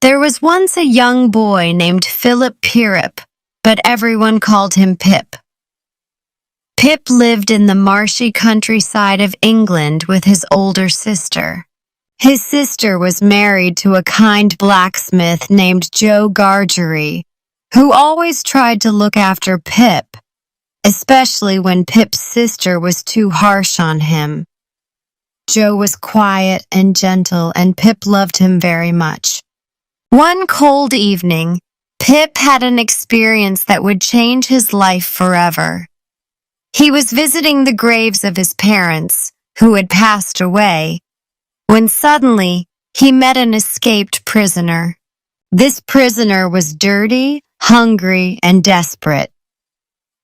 There was once a young boy named Philip Pirrip, but everyone called him Pip. Pip lived in the marshy countryside of England with his older sister. His sister was married to a kind blacksmith named Joe Gargery, who always tried to look after Pip, especially when Pip's sister was too harsh on him. Joe was quiet and gentle, and Pip loved him very much. One cold evening, Pip had an experience that would change his life forever. He was visiting the graves of his parents, who had passed away, when suddenly he met an escaped prisoner. This prisoner was dirty, hungry, and desperate.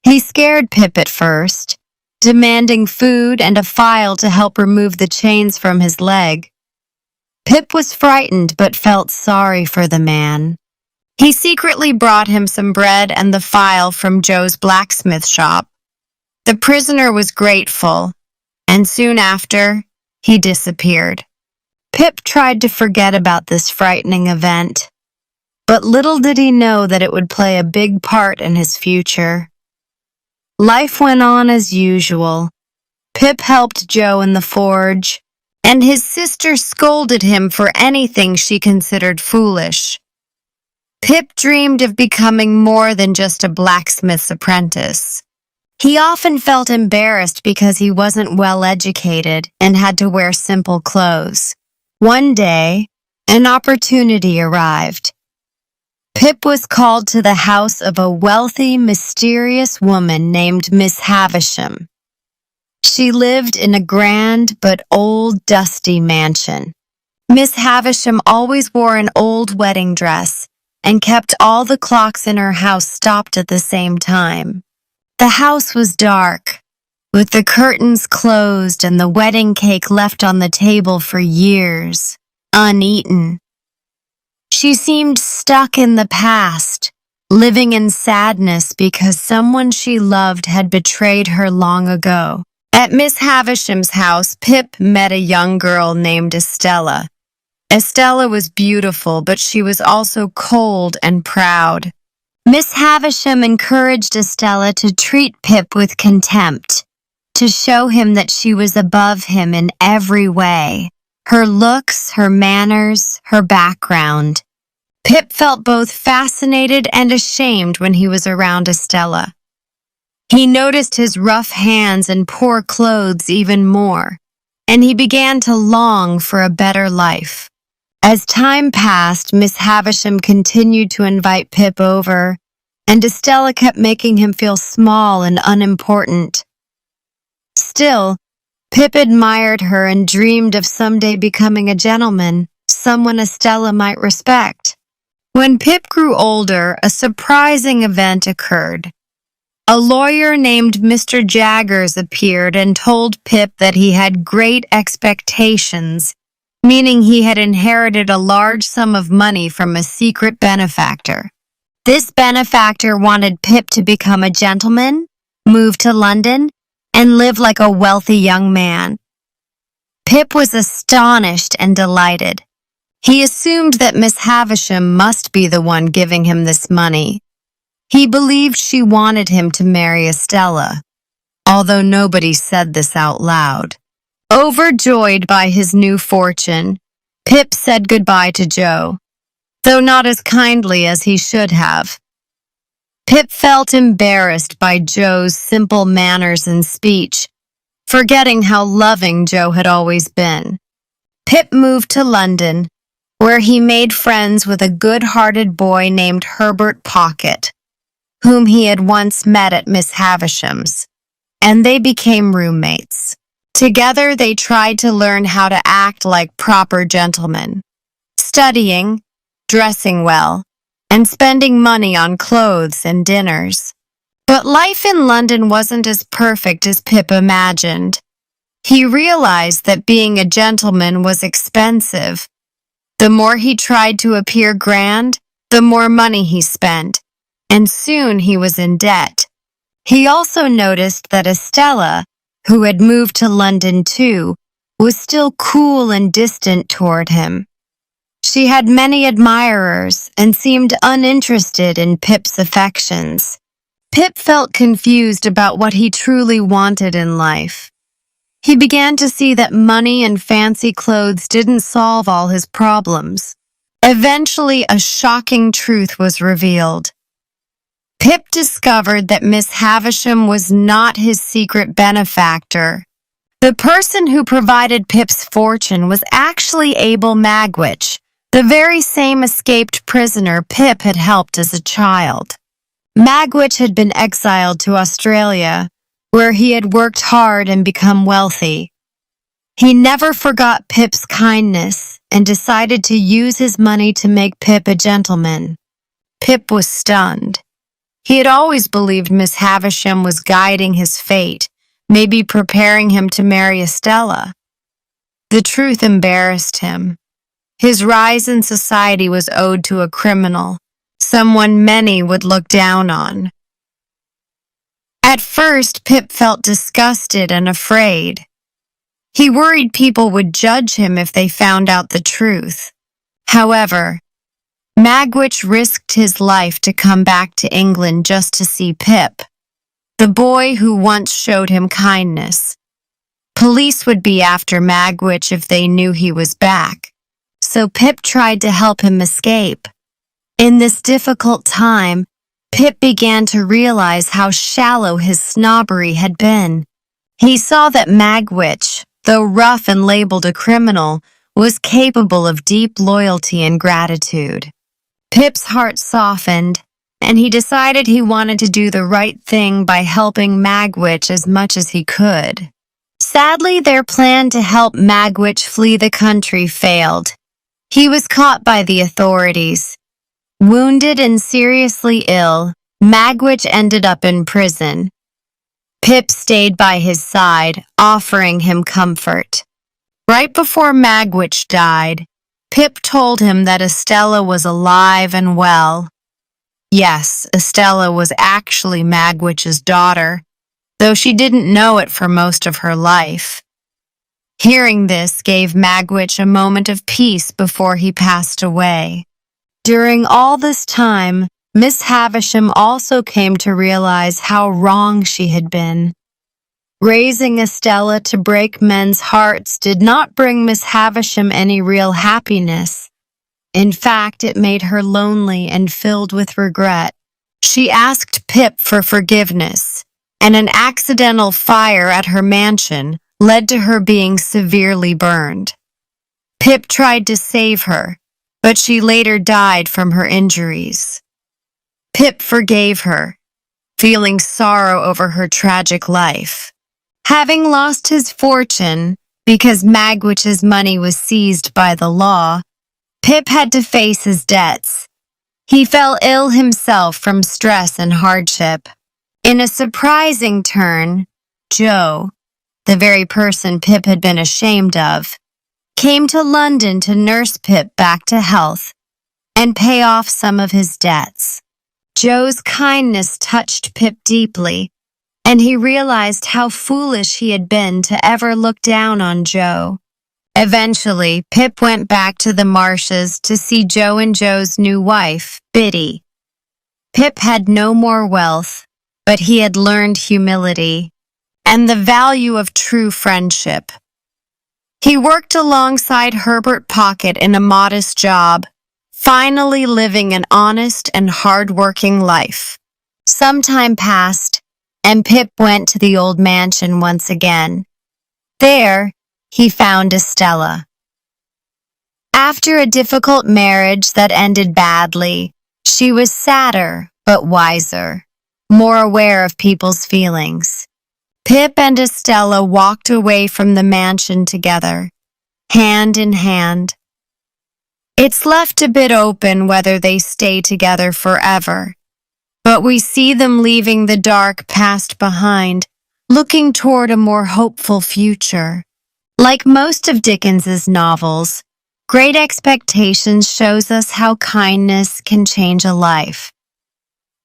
He scared Pip at first, demanding food and a file to help remove the chains from his leg. Pip was frightened but felt sorry for the man. He secretly brought him some bread and the file from Joe's blacksmith shop. The prisoner was grateful, and soon after, he disappeared. Pip tried to forget about this frightening event, but little did he know that it would play a big part in his future. Life went on as usual. Pip helped Joe in the forge, and his sister scolded him for anything she considered foolish. Pip dreamed of becoming more than just a blacksmith's apprentice. He often felt embarrassed because he wasn't well educated and had to wear simple clothes. One day, an opportunity arrived. Pip was called to the house of a wealthy, mysterious woman named Miss Havisham. She lived in a grand but old, dusty mansion. Miss Havisham always wore an old wedding dress and kept all the clocks in her house stopped at the same time. The house was dark, with the curtains closed and the wedding cake left on the table for years, uneaten. She seemed stuck in the past, living in sadness because someone she loved had betrayed her long ago. At Miss Havisham's house, Pip met a young girl named Estella. Estella was beautiful, but she was also cold and proud. Miss Havisham encouraged Estella to treat Pip with contempt, to show him that she was above him in every way. Her looks, her manners, her background. Pip felt both fascinated and ashamed when he was around Estella. He noticed his rough hands and poor clothes even more, and he began to long for a better life. As time passed, Miss Havisham continued to invite Pip over, and Estella kept making him feel small and unimportant. Still, Pip admired her and dreamed of someday becoming a gentleman, someone Estella might respect. When Pip grew older, a surprising event occurred. A lawyer named Mr. Jaggers appeared and told Pip that he had great expectations, meaning he had inherited a large sum of money from a secret benefactor. This benefactor wanted Pip to become a gentleman, move to London, and live like a wealthy young man. Pip was astonished and delighted. He assumed that Miss Havisham must be the one giving him this money. He believed she wanted him to marry Estella, although nobody said this out loud. Overjoyed by his new fortune, Pip said goodbye to Joe, though not as kindly as he should have. Pip felt embarrassed by Joe's simple manners and speech, forgetting how loving Joe had always been. Pip moved to London, where he made friends with a good-hearted boy named Herbert Pocket, whom he had once met at Miss Havisham's, and they became roommates. Together they tried to learn how to act like proper gentlemen, studying, dressing well, and spending money on clothes and dinners. But life in London wasn't as perfect as Pip imagined. He realized that being a gentleman was expensive. The more he tried to appear grand, the more money he spent, and soon he was in debt. He also noticed that Estella, who had moved to London too, was still cool and distant toward him. She had many admirers and seemed uninterested in Pip's affections. Pip felt confused about what he truly wanted in life. He began to see that money and fancy clothes didn't solve all his problems. Eventually, a shocking truth was revealed. Pip discovered that Miss Havisham was not his secret benefactor. The person who provided Pip's fortune was actually Abel Magwitch, the very same escaped prisoner Pip had helped as a child. Magwitch had been exiled to Australia, where he had worked hard and become wealthy. He never forgot Pip's kindness and decided to use his money to make Pip a gentleman. Pip was stunned. He had always believed Miss Havisham was guiding his fate, maybe preparing him to marry Estella. The truth embarrassed him. His rise in society was owed to a criminal, someone many would look down on. At first, Pip felt disgusted and afraid. He worried people would judge him if they found out the truth. However, Magwitch risked his life to come back to England just to see Pip, the boy who once showed him kindness. Police would be after Magwitch if they knew he was back, so Pip tried to help him escape. In this difficult time, Pip began to realize how shallow his snobbery had been. He saw that Magwitch, though rough and labeled a criminal, was capable of deep loyalty and gratitude. Pip's heart softened, and he decided he wanted to do the right thing by helping Magwitch as much as he could. Sadly, their plan to help Magwitch flee the country failed. He was caught by the authorities. Wounded and seriously ill, Magwitch ended up in prison. Pip stayed by his side, offering him comfort. Right before Magwitch died, Pip told him that Estella was alive and well. Yes, Estella was actually Magwitch's daughter, though she didn't know it for most of her life. Hearing this gave Magwitch a moment of peace before he passed away. During all this time, Miss Havisham also came to realize how wrong she had been. Raising Estella to break men's hearts did not bring Miss Havisham any real happiness. In fact, it made her lonely and filled with regret. She asked Pip for forgiveness, and an accidental fire at her mansion led to her being severely burned. Pip tried to save her, but she later died from her injuries. Pip forgave her, feeling sorrow over her tragic life. Having lost his fortune because Magwitch's money was seized by the law, Pip had to face his debts. He fell ill himself from stress and hardship. In a surprising turn, Joe, the very person Pip had been ashamed of, came to London to nurse Pip back to health and pay off some of his debts. Joe's kindness touched Pip deeply, and he realized how foolish he had been to ever look down on Joe. Eventually, Pip went back to the marshes to see Joe and Joe's new wife, Biddy. Pip had no more wealth, but he had learned humility and the value of true friendship. He worked alongside Herbert Pocket in a modest job, finally living an honest and hard-working life. Some time passed, and Pip went to the old mansion once again. There, he found Estella. After a difficult marriage that ended badly, she was sadder but wiser, more aware of people's feelings. Pip and Estella walked away from the mansion together, hand in hand. It's left a bit open whether they stay together forever, but we see them leaving the dark past behind, looking toward a more hopeful future. Like most of Dickens's novels, Great Expectations shows us how kindness can change a life.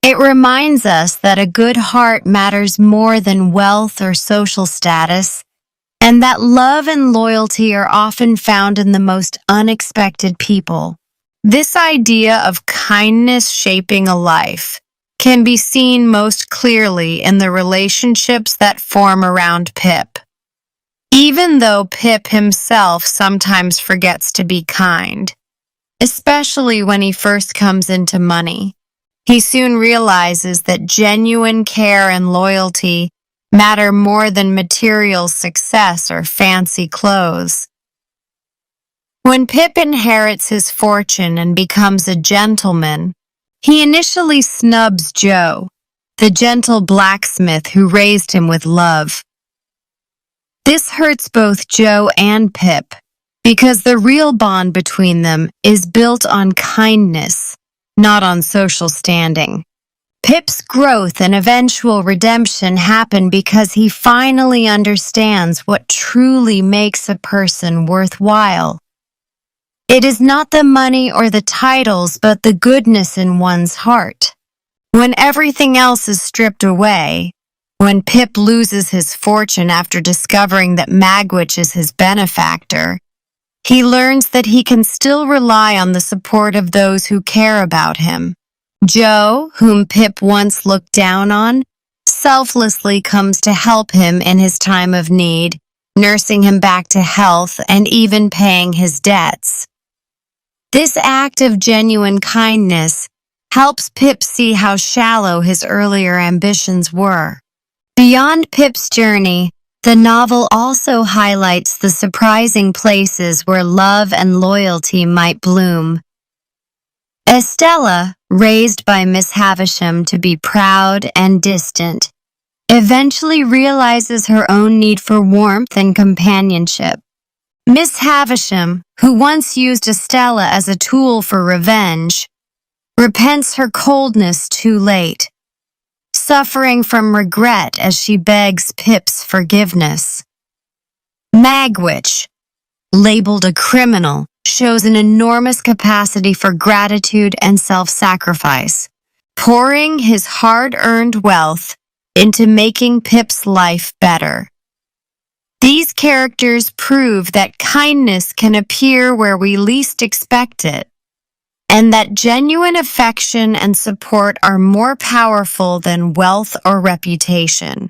It reminds us that a good heart matters more than wealth or social status, and that love and loyalty are often found in the most unexpected people. This idea of kindness shaping a life can be seen most clearly in the relationships that form around Pip. Even though Pip himself sometimes forgets to be kind, especially when he first comes into money, he soon realizes that genuine care and loyalty matter more than material success or fancy clothes. When Pip inherits his fortune and becomes a gentleman, he initially snubs Joe, the gentle blacksmith who raised him with love. This hurts both Joe and Pip, because the real bond between them is built on kindness, not on social standing. Pip's growth and eventual redemption happen because he finally understands what truly makes a person worthwhile. It is not the money or the titles, but the goodness in one's heart. When everything else is stripped away, when Pip loses his fortune after discovering that Magwitch is his benefactor, he learns that he can still rely on the support of those who care about him. Joe, whom Pip once looked down on, selflessly comes to help him in his time of need, nursing him back to health and even paying his debts. This act of genuine kindness helps Pip see how shallow his earlier ambitions were. Beyond Pip's journey, the novel also highlights the surprising places where love and loyalty might bloom. Estella, raised by Miss Havisham to be proud and distant, eventually realizes her own need for warmth and companionship. Miss Havisham, who once used Estella as a tool for revenge, repents her coldness too late, suffering from regret as she begs Pip's forgiveness. Magwitch, labeled a criminal, shows an enormous capacity for gratitude and self-sacrifice, pouring his hard-earned wealth into making Pip's life better. These characters prove that kindness can appear where we least expect it, and that genuine affection and support are more powerful than wealth or reputation.